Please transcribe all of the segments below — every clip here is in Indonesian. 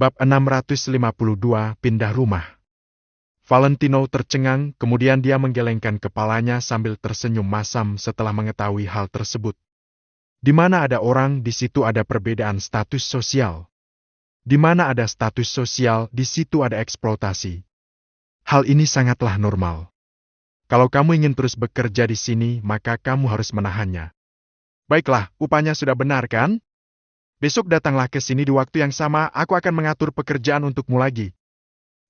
Bab 652, Pindah Rumah. Valentino tercengang, kemudian dia menggelengkan kepalanya sambil tersenyum masam setelah mengetahui hal tersebut. Di mana ada orang, di situ ada perbedaan status sosial. Di mana ada status sosial, di situ ada eksploitasi. Hal ini sangatlah normal. Kalau kamu ingin terus bekerja di sini, maka kamu harus menahannya. Baiklah, upahnya sudah benar kan? Besok datanglah ke sini di waktu yang sama, aku akan mengatur pekerjaan untukmu lagi.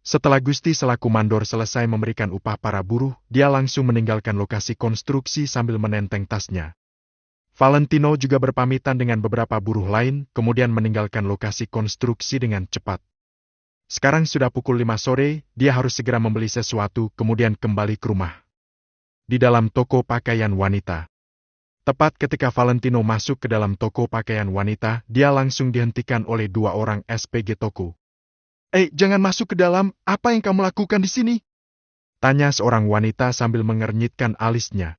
Setelah Gusti selaku mandor selesai memberikan upah para buruh, dia langsung meninggalkan lokasi konstruksi sambil menenteng tasnya. Valentino juga berpamitan dengan beberapa buruh lain, kemudian meninggalkan lokasi konstruksi dengan cepat. Sekarang sudah pukul 5 sore, dia harus segera membeli sesuatu, kemudian kembali ke rumah. Di dalam toko pakaian wanita. Tepat ketika Valentino masuk ke dalam toko pakaian wanita, dia langsung dihentikan oleh dua orang SPG toko. Jangan masuk ke dalam, apa yang kamu lakukan di sini? Tanya seorang wanita sambil mengernyitkan alisnya.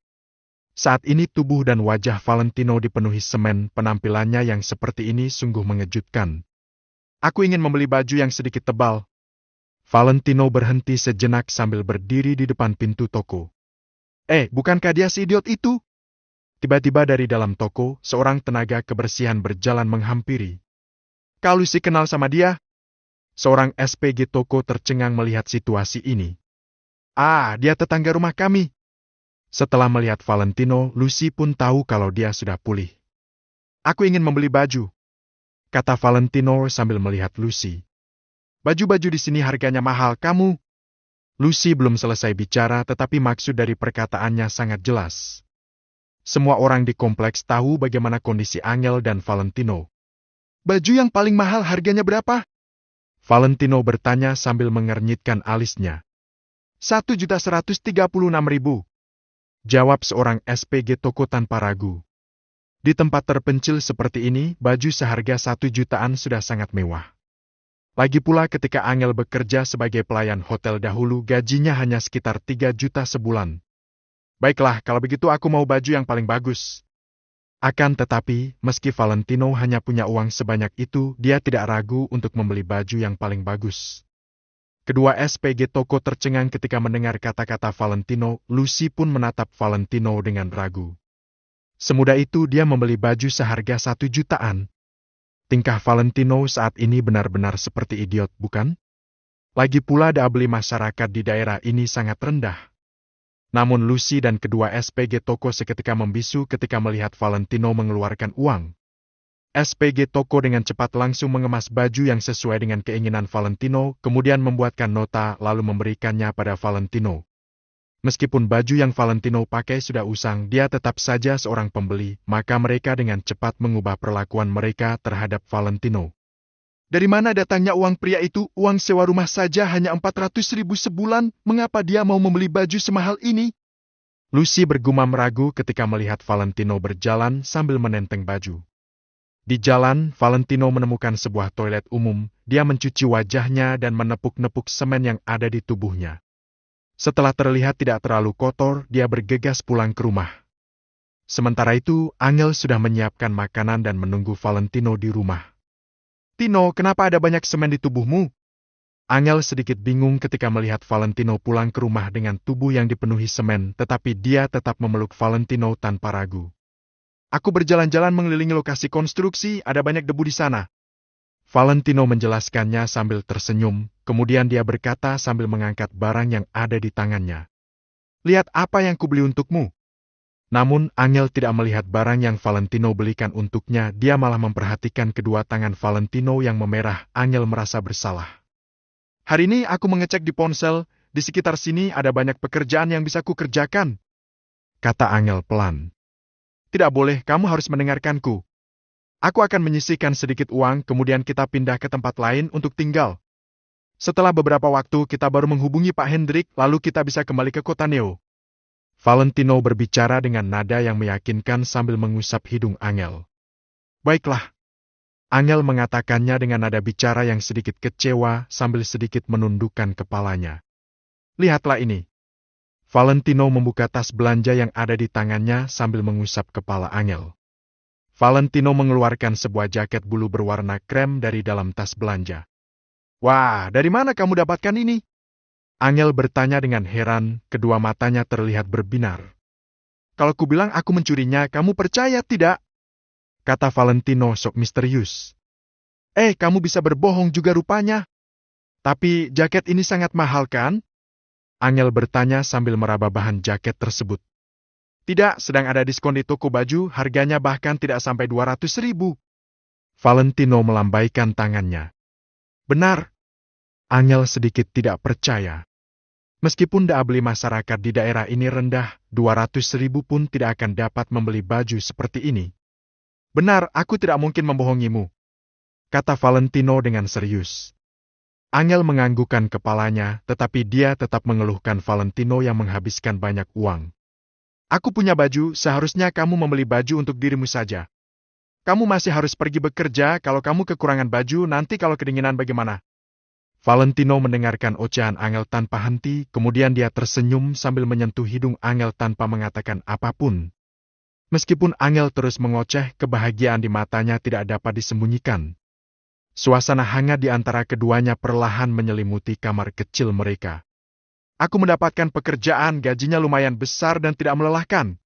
Saat ini tubuh dan wajah Valentino dipenuhi semen, penampilannya yang seperti ini sungguh mengejutkan. Aku ingin membeli baju yang sedikit tebal. Valentino berhenti sejenak sambil berdiri di depan pintu toko. Bukankah dia si idiot itu? Tiba-tiba dari dalam toko, seorang tenaga kebersihan berjalan menghampiri. Kau Lucy kenal sama dia? Seorang SPG toko tercengang melihat situasi ini. Dia tetangga rumah kami. Setelah melihat Valentino, Lucy pun tahu kalau dia sudah pulih. Aku ingin membeli baju, kata Valentino sambil melihat Lucy. Baju-baju di sini harganya mahal, kamu. Lucy belum selesai bicara tetapi maksud dari perkataannya sangat jelas. Semua orang di kompleks tahu bagaimana kondisi Angel dan Valentino. Baju yang paling mahal harganya berapa? Valentino bertanya sambil mengernyitkan alisnya. 1.136.000. Jawab seorang SPG toko tanpa ragu. Di tempat terpencil seperti ini, baju seharga 1 jutaan sudah sangat mewah. Lagi pula ketika Angel bekerja sebagai pelayan hotel dahulu, gajinya hanya sekitar 3 juta sebulan. Baiklah, kalau begitu aku mau baju yang paling bagus. Akan tetapi, meski Valentino hanya punya uang sebanyak itu, dia tidak ragu untuk membeli baju yang paling bagus. Kedua SPG toko tercengang ketika mendengar kata-kata Valentino, Lucy pun menatap Valentino dengan ragu. Semudah itu dia membeli baju seharga 1 jutaan. Tingkah Valentino saat ini benar-benar seperti idiot, bukan? Lagi pula daya beli masyarakat di daerah ini sangat rendah. Namun Lucy dan kedua SPG toko seketika membisu ketika melihat Valentino mengeluarkan uang. SPG toko dengan cepat langsung mengemas baju yang sesuai dengan keinginan Valentino, kemudian membuatkan nota lalu memberikannya pada Valentino. Meskipun baju yang Valentino pakai sudah usang, dia tetap saja seorang pembeli, maka mereka dengan cepat mengubah perlakuan mereka terhadap Valentino. Dari mana datangnya uang pria itu? Uang sewa rumah saja hanya 400.000 sebulan, mengapa dia mau membeli baju semahal ini? Lucy bergumam ragu ketika melihat Valentino berjalan sambil menenteng baju. Di jalan, Valentino menemukan sebuah toilet umum, dia mencuci wajahnya dan menepuk-nepuk semen yang ada di tubuhnya. Setelah terlihat tidak terlalu kotor, dia bergegas pulang ke rumah. Sementara itu, Angel sudah menyiapkan makanan dan menunggu Valentino di rumah. Tino, kenapa ada banyak semen di tubuhmu? Angel sedikit bingung ketika melihat Valentino pulang ke rumah dengan tubuh yang dipenuhi semen, tetapi dia tetap memeluk Valentino tanpa ragu. Aku berjalan-jalan mengelilingi lokasi konstruksi, ada banyak debu di sana. Valentino menjelaskannya sambil tersenyum, kemudian dia berkata sambil mengangkat barang yang ada di tangannya. Lihat apa yang kubeli untukmu. Namun, Angel tidak melihat barang yang Valentino belikan untuknya, dia malah memperhatikan kedua tangan Valentino yang memerah. Angel merasa bersalah. Hari ini aku mengecek di ponsel, di sekitar sini ada banyak pekerjaan yang bisa kukerjakan, kata Angel pelan. Tidak boleh, kamu harus mendengarkanku. Aku akan menyisihkan sedikit uang, kemudian kita pindah ke tempat lain untuk tinggal. Setelah beberapa waktu kita baru menghubungi Pak Hendrik, lalu kita bisa kembali ke kota Neo. Valentino berbicara dengan nada yang meyakinkan sambil mengusap hidung Angel. Baiklah. Angel mengatakannya dengan nada bicara yang sedikit kecewa sambil sedikit menundukkan kepalanya. Lihatlah ini. Valentino membuka tas belanja yang ada di tangannya sambil mengusap kepala Angel. Valentino mengeluarkan sebuah jaket bulu berwarna krem dari dalam tas belanja. Wah, dari mana kamu dapatkan ini? Angel bertanya dengan heran, kedua matanya terlihat berbinar. Kalau kubilang aku mencurinya, kamu percaya tidak? Kata Valentino sok misterius. Kamu bisa berbohong juga rupanya. Tapi jaket ini sangat mahal kan? Angel bertanya sambil meraba bahan jaket tersebut. Tidak, sedang ada diskon di toko baju, harganya bahkan tidak sampai 200.000. Valentino melambaikan tangannya. Benar. Angel sedikit tidak percaya. Meskipun daya beli masyarakat di daerah ini rendah, 200.000 pun tidak akan dapat membeli baju seperti ini. Benar, aku tidak mungkin membohongimu, kata Valentino dengan serius. Angel menganggukkan kepalanya, tetapi dia tetap mengeluhkan Valentino yang menghabiskan banyak uang. Aku punya baju, seharusnya kamu membeli baju untuk dirimu saja. Kamu masih harus pergi bekerja, kalau kamu kekurangan baju, nanti kalau kedinginan bagaimana? Valentino mendengarkan ocehan Angel tanpa henti, kemudian dia tersenyum sambil menyentuh hidung Angel tanpa mengatakan apapun. Meskipun Angel terus mengoceh, kebahagiaan di matanya tidak dapat disembunyikan. Suasana hangat di antara keduanya perlahan menyelimuti kamar kecil mereka. Aku mendapatkan pekerjaan, gajinya lumayan besar dan tidak melelahkan.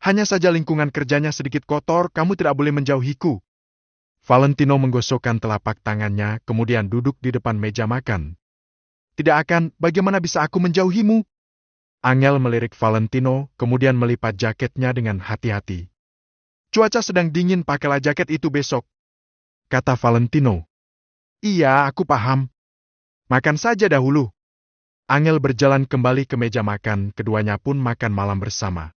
Hanya saja lingkungan kerjanya sedikit kotor, kamu tidak boleh menjauhiku. Valentino menggosokkan telapak tangannya, kemudian duduk di depan meja makan. Tidak akan, bagaimana bisa aku menjauhimu? Angel melirik Valentino, kemudian melipat jaketnya dengan hati-hati. Cuaca sedang dingin, pakailah jaket itu besok, kata Valentino. Iya, aku paham. Makan saja dahulu. Angel berjalan kembali ke meja makan, keduanya pun makan malam bersama.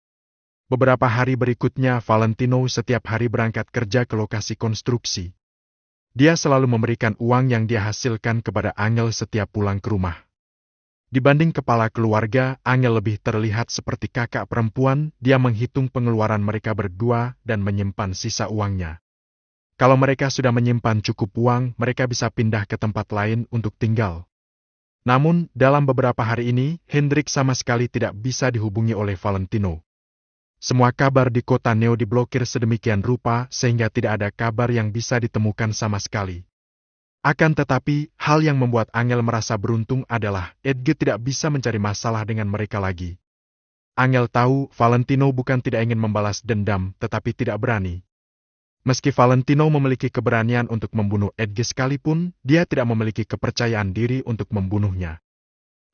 Beberapa hari berikutnya, Valentino setiap hari berangkat kerja ke lokasi konstruksi. Dia selalu memberikan uang yang dia hasilkan kepada Angel setiap pulang ke rumah. Dibanding kepala keluarga, Angel lebih terlihat seperti kakak perempuan, dia menghitung pengeluaran mereka berdua dan menyimpan sisa uangnya. Kalau mereka sudah menyimpan cukup uang, mereka bisa pindah ke tempat lain untuk tinggal. Namun, dalam beberapa hari ini, Hendrik sama sekali tidak bisa dihubungi oleh Valentino. Semua kabar di kota Neo diblokir sedemikian rupa sehingga tidak ada kabar yang bisa ditemukan sama sekali. Akan tetapi, hal yang membuat Angel merasa beruntung adalah Edge tidak bisa mencari masalah dengan mereka lagi. Angel tahu Valentino bukan tidak ingin membalas dendam, tetapi tidak berani. Meski Valentino memiliki keberanian untuk membunuh Edge sekalipun, dia tidak memiliki kepercayaan diri untuk membunuhnya.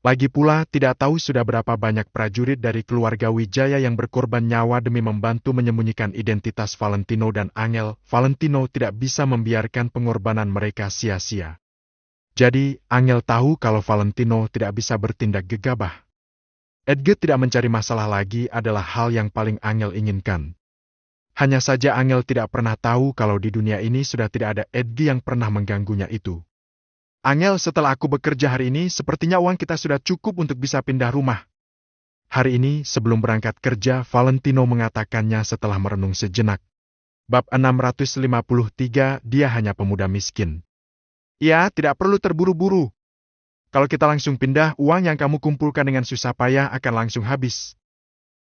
Lagi pula, tidak tahu sudah berapa banyak prajurit dari keluarga Wijaya yang berkorban nyawa demi membantu menyembunyikan identitas Valentino dan Angel. Valentino tidak bisa membiarkan pengorbanan mereka sia-sia. Jadi, Angel tahu kalau Valentino tidak bisa bertindak gegabah. Edge tidak mencari masalah lagi adalah hal yang paling Angel inginkan. Hanya saja Angel tidak pernah tahu kalau di dunia ini sudah tidak ada Edge yang pernah mengganggunya itu. Angel, setelah aku bekerja hari ini, sepertinya uang kita sudah cukup untuk bisa pindah rumah. Hari ini, sebelum berangkat kerja, Valentino mengatakannya setelah merenung sejenak. Bab 653, dia hanya pemuda miskin. Ya, tidak perlu terburu-buru. Kalau kita langsung pindah, uang yang kamu kumpulkan dengan susah payah akan langsung habis.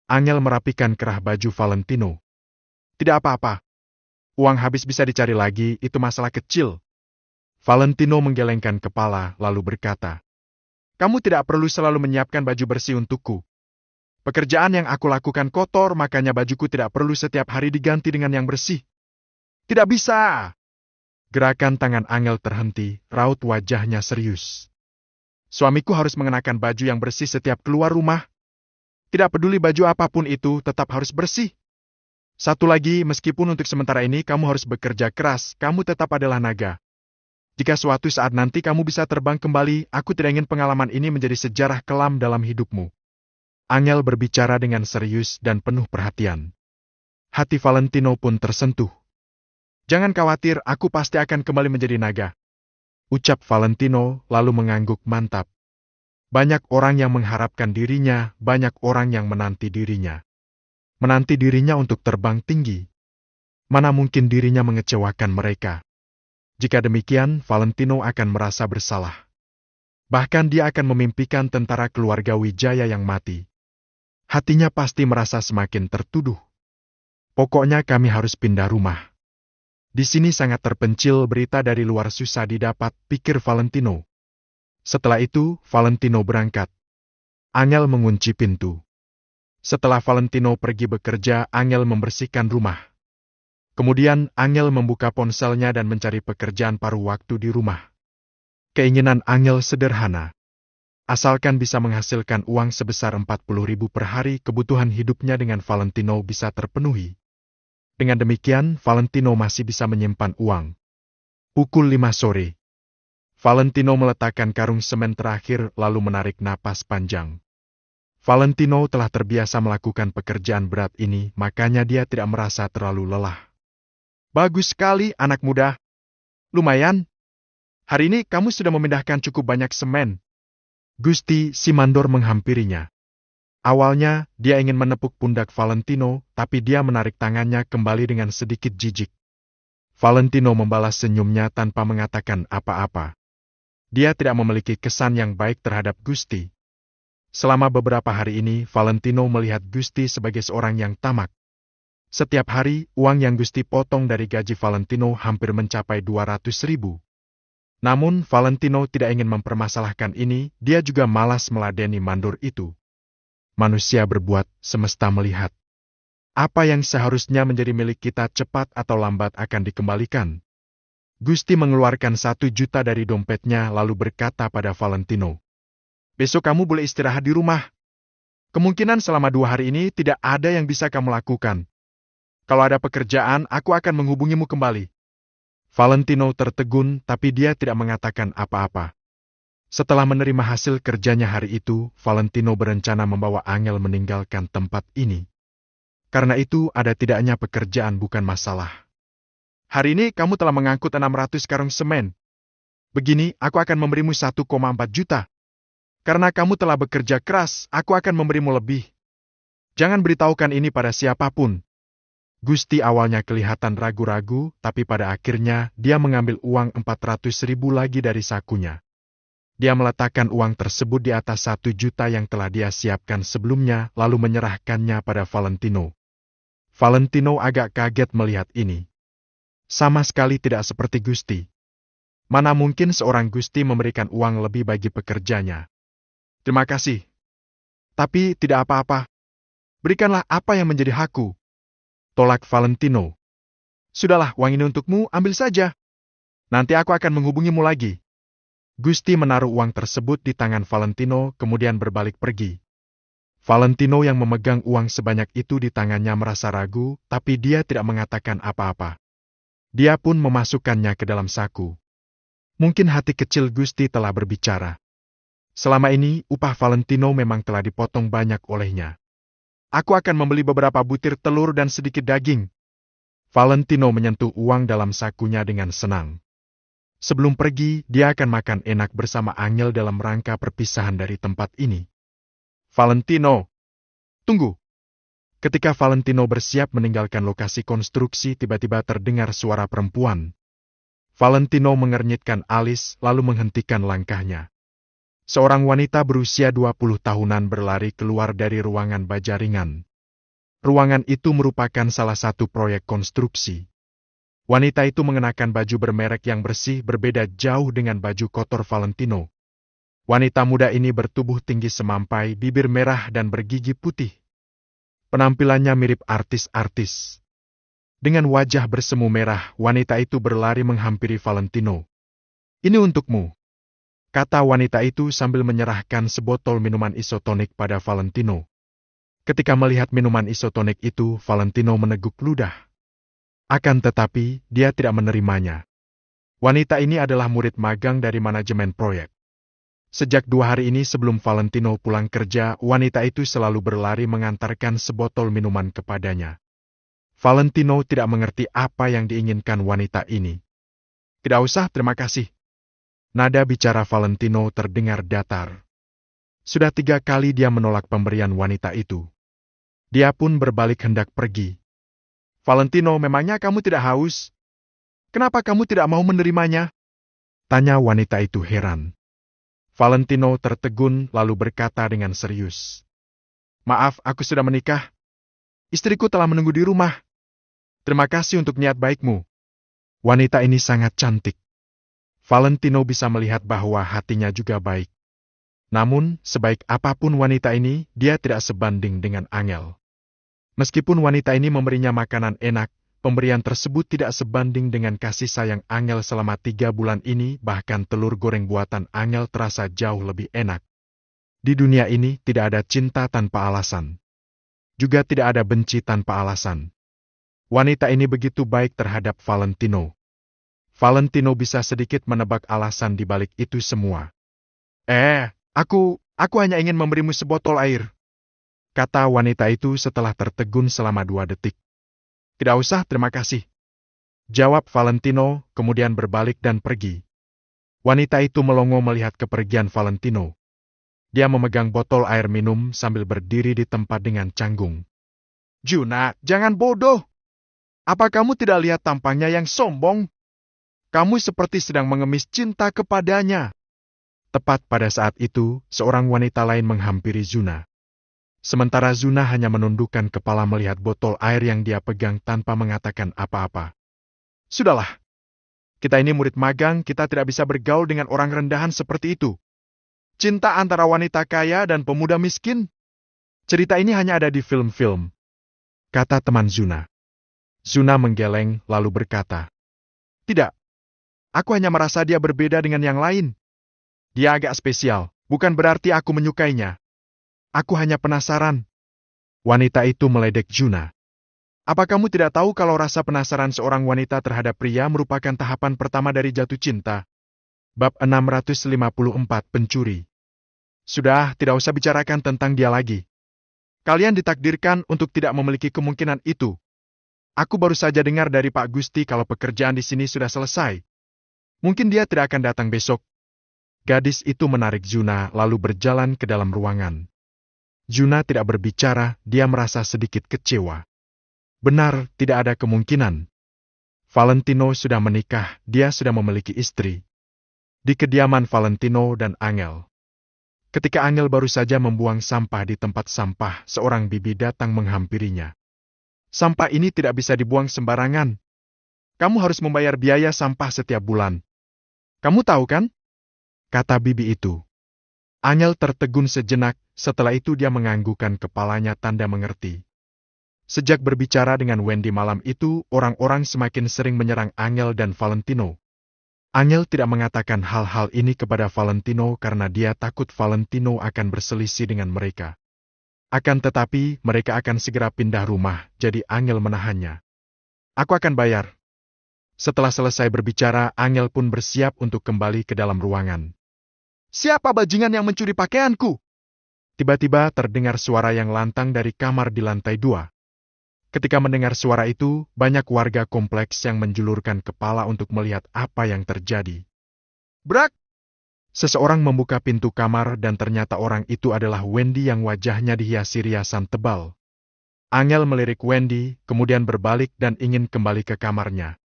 Angel merapikan kerah baju Valentino. Tidak apa-apa. Uang habis bisa dicari lagi, itu masalah kecil. Valentino menggelengkan kepala, lalu berkata, kamu tidak perlu selalu menyiapkan baju bersih untukku. Pekerjaan yang aku lakukan kotor, makanya bajuku tidak perlu setiap hari diganti dengan yang bersih. Tidak bisa. Gerakan tangan Angel terhenti, raut wajahnya serius. Suamiku harus mengenakan baju yang bersih setiap keluar rumah. Tidak peduli baju apapun itu, tetap harus bersih. Satu lagi, meskipun untuk sementara ini kamu harus bekerja keras, kamu tetap adalah naga. Jika suatu saat nanti kamu bisa terbang kembali, aku tidak ingin pengalaman ini menjadi sejarah kelam dalam hidupmu. Angel berbicara dengan serius dan penuh perhatian. Hati Valentino pun tersentuh. Jangan khawatir, aku pasti akan kembali menjadi naga. Ucap Valentino, lalu mengangguk mantap. Banyak orang yang mengharapkan dirinya, banyak orang yang menanti dirinya. Menanti dirinya untuk terbang tinggi. Mana mungkin dirinya mengecewakan mereka. Jika demikian, Valentino akan merasa bersalah. Bahkan dia akan memimpikan tentara keluarga Wijaya yang mati. Hatinya pasti merasa semakin tertuduh. Pokoknya kami harus pindah rumah. Di sini sangat terpencil, berita dari luar susah didapat, pikir Valentino. Setelah itu, Valentino berangkat. Angel mengunci pintu. Setelah Valentino pergi bekerja, Angel membersihkan rumah. Kemudian, Angel membuka ponselnya dan mencari pekerjaan paruh waktu di rumah. Keinginan Angel sederhana. Asalkan bisa menghasilkan uang sebesar 40.000 per hari, kebutuhan hidupnya dengan Valentino bisa terpenuhi. Dengan demikian, Valentino masih bisa menyimpan uang. Pukul 5 sore. Valentino meletakkan karung semen terakhir lalu menarik napas panjang. Valentino telah terbiasa melakukan pekerjaan berat ini, makanya dia tidak merasa terlalu lelah. Bagus sekali, anak muda. Lumayan. Hari ini kamu sudah memindahkan cukup banyak semen. Gusti si mandor menghampirinya. Awalnya, dia ingin menepuk pundak Valentino, tapi dia menarik tangannya kembali dengan sedikit jijik. Valentino membalas senyumnya tanpa mengatakan apa-apa. Dia tidak memiliki kesan yang baik terhadap Gusti. Selama beberapa hari ini, Valentino melihat Gusti sebagai seorang yang tamak. Setiap hari, uang yang Gusti potong dari gaji Valentino hampir mencapai 200.000. Namun, Valentino tidak ingin mempermasalahkan ini, dia juga malas meladeni mandor itu. Manusia berbuat, semesta melihat. Apa yang seharusnya menjadi milik kita cepat atau lambat akan dikembalikan. Gusti mengeluarkan 1 juta dari dompetnya lalu berkata pada Valentino, "Besok kamu boleh istirahat di rumah. Kemungkinan selama 2 hari ini tidak ada yang bisa kamu lakukan. Kalau ada pekerjaan, aku akan menghubungimu kembali." Valentino tertegun, tapi dia tidak mengatakan apa-apa. Setelah menerima hasil kerjanya hari itu, Valentino berencana membawa Angel meninggalkan tempat ini. Karena itu, ada tidaknya pekerjaan bukan masalah. Hari ini kamu telah mengangkut 600 karung semen. Begini, aku akan memberimu 1,4 juta. Karena kamu telah bekerja keras, aku akan memberimu lebih. Jangan beritahukan ini pada siapapun. Gusti awalnya kelihatan ragu-ragu, tapi pada akhirnya dia mengambil uang 400.000 lagi dari sakunya. Dia meletakkan uang tersebut di atas 1 juta yang telah dia siapkan sebelumnya, lalu menyerahkannya pada Valentino. Valentino agak kaget melihat ini. Sama sekali tidak seperti Gusti. Mana mungkin seorang Gusti memberikan uang lebih bagi pekerjanya. Terima kasih. Tapi tidak apa-apa. Berikanlah apa yang menjadi hakku. Tolak Valentino. Sudahlah, uang ini untukmu, ambil saja. Nanti aku akan menghubungimu lagi. Gusti menaruh uang tersebut di tangan Valentino, kemudian berbalik pergi. Valentino yang memegang uang sebanyak itu di tangannya merasa ragu, tapi dia tidak mengatakan apa-apa. Dia pun memasukkannya ke dalam saku. Mungkin hati kecil Gusti telah berbicara. Selama ini, upah Valentino memang telah dipotong banyak olehnya. Aku akan membeli beberapa butir telur dan sedikit daging. Valentino menyentuh uang dalam sakunya dengan senang. Sebelum pergi, dia akan makan enak bersama Angel dalam rangka perpisahan dari tempat ini. Valentino, tunggu. Ketika Valentino bersiap meninggalkan lokasi konstruksi, tiba-tiba terdengar suara perempuan. Valentino mengernyitkan alis, lalu menghentikan langkahnya. Seorang wanita berusia 20 tahunan berlari keluar dari ruangan baja ringan. Ruangan itu merupakan salah satu proyek konstruksi. Wanita itu mengenakan baju bermerek yang bersih, berbeda jauh dengan baju kotor Valentino. Wanita muda ini bertubuh tinggi semampai, bibir merah dan bergigi putih. Penampilannya mirip artis-artis. Dengan wajah bersemu merah, wanita itu berlari menghampiri Valentino. "Ini untukmu," kata wanita itu sambil menyerahkan sebotol minuman isotonik pada Valentino. Ketika melihat minuman isotonik itu, Valentino meneguk ludah. Akan tetapi, dia tidak menerimanya. Wanita ini adalah murid magang dari manajemen proyek. Sejak 2 hari ini sebelum Valentino pulang kerja, wanita itu selalu berlari mengantarkan sebotol minuman kepadanya. Valentino tidak mengerti apa yang diinginkan wanita ini. "Tidak usah, terima kasih." Nada bicara Valentino terdengar datar. Sudah 3 kali dia menolak pemberian wanita itu. Dia pun berbalik hendak pergi. "Valentino, memangnya kamu tidak haus? Kenapa kamu tidak mau menerimanya?" tanya wanita itu heran. Valentino tertegun lalu berkata dengan serius. "Maaf, aku sudah menikah. Istriku telah menunggu di rumah. Terima kasih untuk niat baikmu." Wanita ini sangat cantik. Valentino bisa melihat bahwa hatinya juga baik. Namun, sebaik apapun wanita ini, dia tidak sebanding dengan Angel. Meskipun wanita ini memberinya makanan enak, pemberian tersebut tidak sebanding dengan kasih sayang Angel selama 3 bulan ini, bahkan telur goreng buatan Angel terasa jauh lebih enak. Di dunia ini tidak ada cinta tanpa alasan. Juga tidak ada benci tanpa alasan. Wanita ini begitu baik terhadap Valentino. Valentino bisa sedikit menebak alasan di balik itu semua. Aku hanya ingin memberimu sebotol air, kata wanita itu setelah tertegun selama 2 detik. Tidak usah, terima kasih, jawab Valentino, kemudian berbalik dan pergi. Wanita itu melongo melihat kepergian Valentino. Dia memegang botol air minum sambil berdiri di tempat dengan canggung. Juna, jangan bodoh. Apa kamu tidak lihat tampangnya yang sombong? Kamu seperti sedang mengemis cinta kepadanya. Tepat pada saat itu, seorang wanita lain menghampiri Zuna. Sementara Zuna hanya menundukkan kepala melihat botol air yang dia pegang tanpa mengatakan apa-apa. Sudahlah. Kita ini murid magang, kita tidak bisa bergaul dengan orang rendahan seperti itu. Cinta antara wanita kaya dan pemuda miskin? Cerita ini hanya ada di film-film, kata teman Zuna. Zuna menggeleng lalu berkata, Tidak. Aku hanya merasa dia berbeda dengan yang lain. Dia agak spesial, bukan berarti aku menyukainya. Aku hanya penasaran. Wanita itu meledek Zuna. Apa kamu tidak tahu kalau rasa penasaran seorang wanita terhadap pria merupakan tahapan pertama dari jatuh cinta? Bab 654 Pencuri. Sudah, tidak usah bicarakan tentang dia lagi. Kalian ditakdirkan untuk tidak memiliki kemungkinan itu. Aku baru saja dengar dari Pak Gusti kalau pekerjaan di sini sudah selesai. Mungkin dia tidak akan datang besok. Gadis itu menarik Zuna lalu berjalan ke dalam ruangan. Zuna tidak berbicara, dia merasa sedikit kecewa. Benar, tidak ada kemungkinan. Valentino sudah menikah, dia sudah memiliki istri. Di kediaman Valentino dan Angel. Ketika Angel baru saja membuang sampah di tempat sampah, seorang bibi datang menghampirinya. Sampah ini tidak bisa dibuang sembarangan. Kamu harus membayar biaya sampah setiap bulan. Kamu tahu kan? Kata bibi itu. Angel tertegun sejenak, setelah itu dia menganggukkan kepalanya tanda mengerti. Sejak berbicara dengan Wendy malam itu, orang-orang semakin sering menyerang Angel dan Valentino. Angel tidak mengatakan hal-hal ini kepada Valentino karena dia takut Valentino akan berselisih dengan mereka. Akan tetapi, mereka akan segera pindah rumah, jadi Angel menahannya. Aku akan bayar. Setelah selesai berbicara, Angel pun bersiap untuk kembali ke dalam ruangan. Siapa bajingan yang mencuri pakaianku? Tiba-tiba terdengar suara yang lantang dari kamar di lantai 2. Ketika mendengar suara itu, banyak warga kompleks yang menjulurkan kepala untuk melihat apa yang terjadi. Brak! Seseorang membuka pintu kamar dan ternyata orang itu adalah Wendy yang wajahnya dihiasi riasan tebal. Angel melirik Wendy, kemudian berbalik dan ingin kembali ke kamarnya.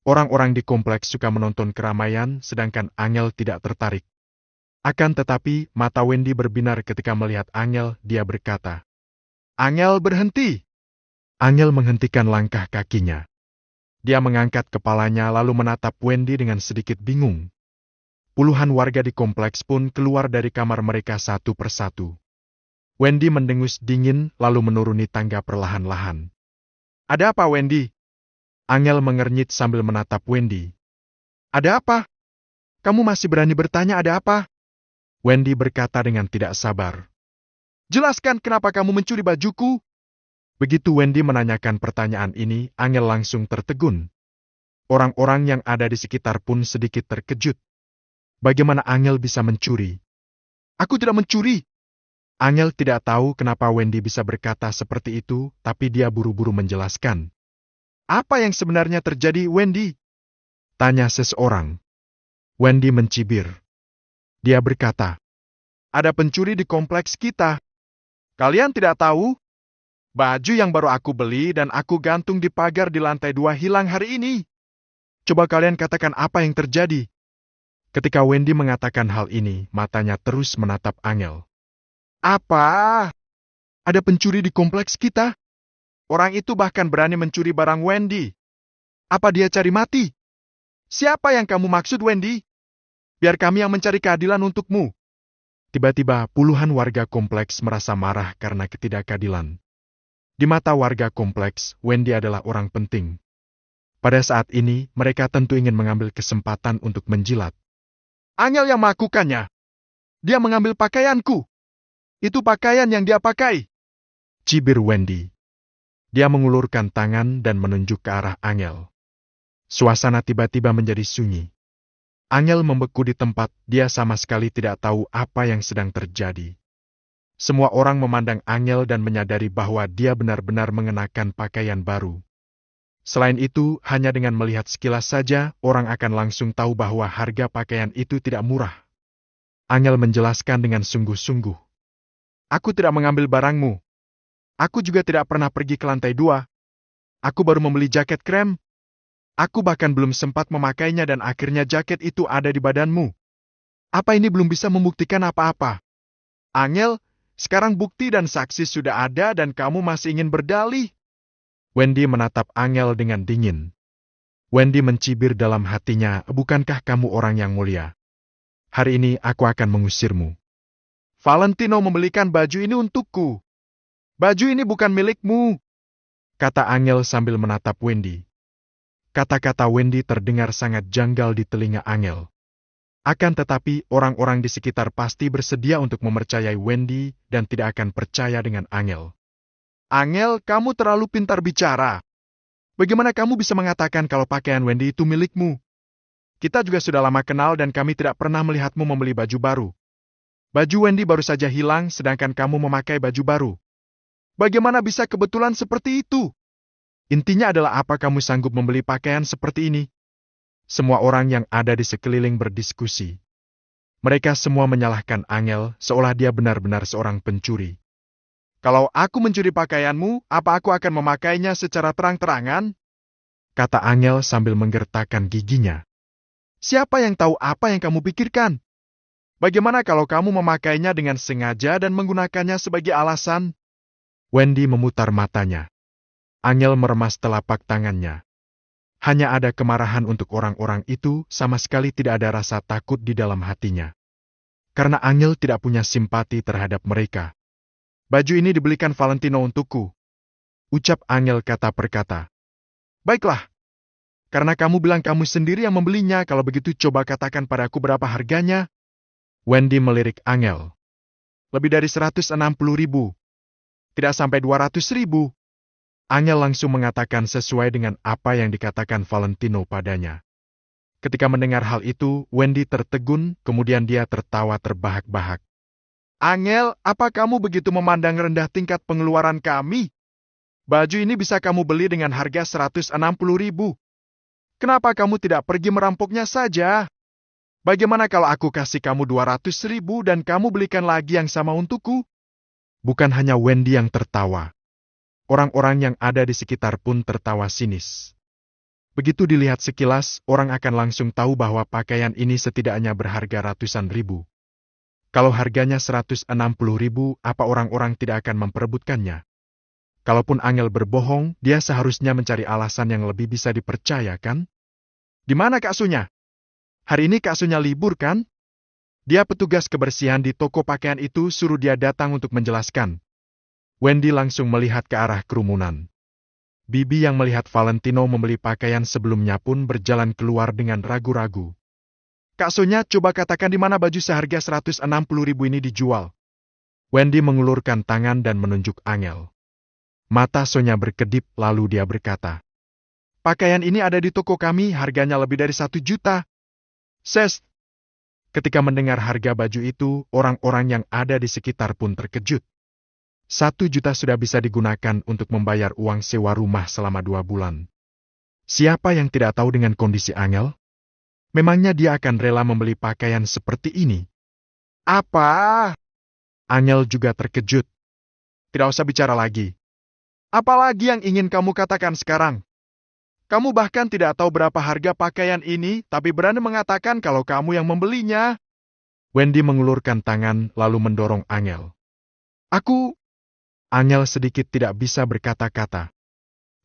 Orang-orang di kompleks suka menonton keramaian, sedangkan Angel tidak tertarik. Akan tetapi, mata Wendy berbinar ketika melihat Angel, dia berkata, Angel, berhenti! Angel menghentikan langkah kakinya. Dia mengangkat kepalanya lalu menatap Wendy dengan sedikit bingung. Puluhan warga di kompleks pun keluar dari kamar mereka satu persatu. Wendy mendengus dingin lalu menuruni tangga perlahan-lahan. Ada apa, Wendy? Angel mengernyit sambil menatap Wendy. Ada apa? Kamu masih berani bertanya ada apa? Wendy berkata dengan tidak sabar. Jelaskan kenapa kamu mencuri bajuku? Begitu Wendy menanyakan pertanyaan ini, Angel langsung tertegun. Orang-orang yang ada di sekitar pun sedikit terkejut. Bagaimana Angel bisa mencuri? Aku tidak mencuri. Angel tidak tahu kenapa Wendy bisa berkata seperti itu, tapi dia buru-buru menjelaskan. Apa yang sebenarnya terjadi, Wendy? Tanya seseorang. Wendy mencibir. Dia berkata, ada pencuri di kompleks kita. Kalian tidak tahu? Baju yang baru aku beli dan aku gantung di pagar di lantai 2 hilang hari ini. Coba kalian katakan apa yang terjadi. Ketika Wendy mengatakan hal ini, matanya terus menatap Angel. Apa? Ada pencuri di kompleks kita? Orang itu bahkan berani mencuri barang Wendy. Apa dia cari mati? Siapa yang kamu maksud, Wendy? Biar kami yang mencari keadilan untukmu. Tiba-tiba puluhan warga kompleks merasa marah karena ketidakadilan. Di mata warga kompleks, Wendy adalah orang penting. Pada saat ini, mereka tentu ingin mengambil kesempatan untuk menjilat. Angel yang melakukannya. Dia mengambil pakaianku. Itu pakaian yang dia pakai. Cibir Wendy. Dia mengulurkan tangan dan menunjuk ke arah Angel. Suasana tiba-tiba menjadi sunyi. Angel membeku di tempat, dia sama sekali tidak tahu apa yang sedang terjadi. Semua orang memandang Angel dan menyadari bahwa dia benar-benar mengenakan pakaian baru. Selain itu, hanya dengan melihat sekilas saja, orang akan langsung tahu bahwa harga pakaian itu tidak murah. Angel menjelaskan dengan sungguh-sungguh. Aku tidak mengambil barangmu. Aku juga tidak pernah pergi ke lantai 2. Aku baru membeli jaket krem. Aku bahkan belum sempat memakainya dan akhirnya jaket itu ada di badanmu. Apa ini belum bisa membuktikan apa-apa? Angel, sekarang bukti dan saksi sudah ada dan kamu masih ingin berdalih. Wendy menatap Angel dengan dingin. Wendy mencibir dalam hatinya, bukankah kamu orang yang mulia? Hari ini aku akan mengusirmu. Valentino membelikan baju ini untukku. Baju ini bukan milikmu, kata Angel sambil menatap Wendy. Kata-kata Wendy terdengar sangat janggal di telinga Angel. Akan tetapi, orang-orang di sekitar pasti bersedia untuk mempercayai Wendy dan tidak akan percaya dengan Angel. Angel, kamu terlalu pintar bicara. Bagaimana kamu bisa mengatakan kalau pakaian Wendy itu milikmu? Kita juga sudah lama kenal dan kami tidak pernah melihatmu membeli baju baru. Baju Wendy baru saja hilang sedangkan kamu memakai baju baru. Bagaimana bisa kebetulan seperti itu? Intinya adalah apa kamu sanggup membeli pakaian seperti ini? Semua orang yang ada di sekeliling berdiskusi. Mereka semua menyalahkan Angel seolah dia benar-benar seorang pencuri. Kalau aku mencuri pakaianmu, apa aku akan memakainya secara terang-terangan? Kata Angel sambil menggertakkan giginya. Siapa yang tahu apa yang kamu pikirkan? Bagaimana kalau kamu memakainya dengan sengaja dan menggunakannya sebagai alasan? Wendy memutar matanya. Angel meremas telapak tangannya. Hanya ada kemarahan untuk orang-orang itu, sama sekali tidak ada rasa takut di dalam hatinya. Karena Angel tidak punya simpati terhadap mereka. Baju ini dibelikan Valentino untukku. Ucap Angel kata per kata. Baiklah. Karena kamu bilang kamu sendiri yang membelinya, kalau begitu coba katakan padaku berapa harganya. Wendy melirik Angel. Lebih dari 160.000. Tidak sampai 200.000. Angel langsung mengatakan sesuai dengan apa yang dikatakan Valentino padanya. Ketika mendengar hal itu, Wendy tertegun, kemudian dia tertawa terbahak-bahak. Angel, apa kamu begitu memandang rendah tingkat pengeluaran kami? Baju ini bisa kamu beli dengan harga 160.000. Kenapa kamu tidak pergi merampoknya saja? Bagaimana kalau aku kasih kamu 200.000 dan kamu belikan lagi yang sama untukku? Bukan hanya Wendy yang tertawa. Orang-orang yang ada di sekitar pun tertawa sinis. Begitu dilihat sekilas, orang akan langsung tahu bahwa pakaian ini setidaknya berharga ratusan ribu. Kalau harganya 160.000, apa orang-orang tidak akan memperebutkannya? Kalaupun Angel berbohong, dia seharusnya mencari alasan yang lebih bisa dipercaya, kan? Di mana Kak Sunya? Hari ini Kak Sunya libur, kan? Dia petugas kebersihan di toko pakaian itu, suruh dia datang untuk menjelaskan. Wendy langsung melihat ke arah kerumunan. Bibi yang melihat Valentino membeli pakaian sebelumnya pun berjalan keluar dengan ragu-ragu. Kak Sonya, coba katakan di mana baju seharga 160.000 ini dijual. Wendy mengulurkan tangan dan menunjuk Angel. Mata Sonya berkedip lalu dia berkata, pakaian ini ada di toko kami, harganya lebih dari 1 juta. Ses. Ketika mendengar harga baju itu, orang-orang yang ada di sekitar pun terkejut. 1 juta sudah bisa digunakan untuk membayar uang sewa rumah selama 2 bulan. Siapa yang tidak tahu dengan kondisi Angel? Memangnya dia akan rela membeli pakaian seperti ini? Apa? Angel juga terkejut. Tidak usah bicara lagi. Apalagi yang ingin kamu katakan sekarang? Kamu bahkan tidak tahu berapa harga pakaian ini, tapi berani mengatakan kalau kamu yang membelinya. Wendy mengulurkan tangan lalu mendorong Angel. Angel sedikit tidak bisa berkata-kata.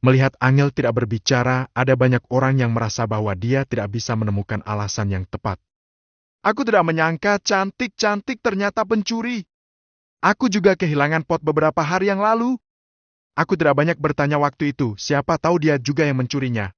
Melihat Angel tidak berbicara, ada banyak orang yang merasa bahwa dia tidak bisa menemukan alasan yang tepat. Aku tidak menyangka cantik-cantik ternyata pencuri. Aku juga kehilangan pot beberapa hari yang lalu. Aku tidak banyak bertanya waktu itu, siapa tahu dia juga yang mencurinya.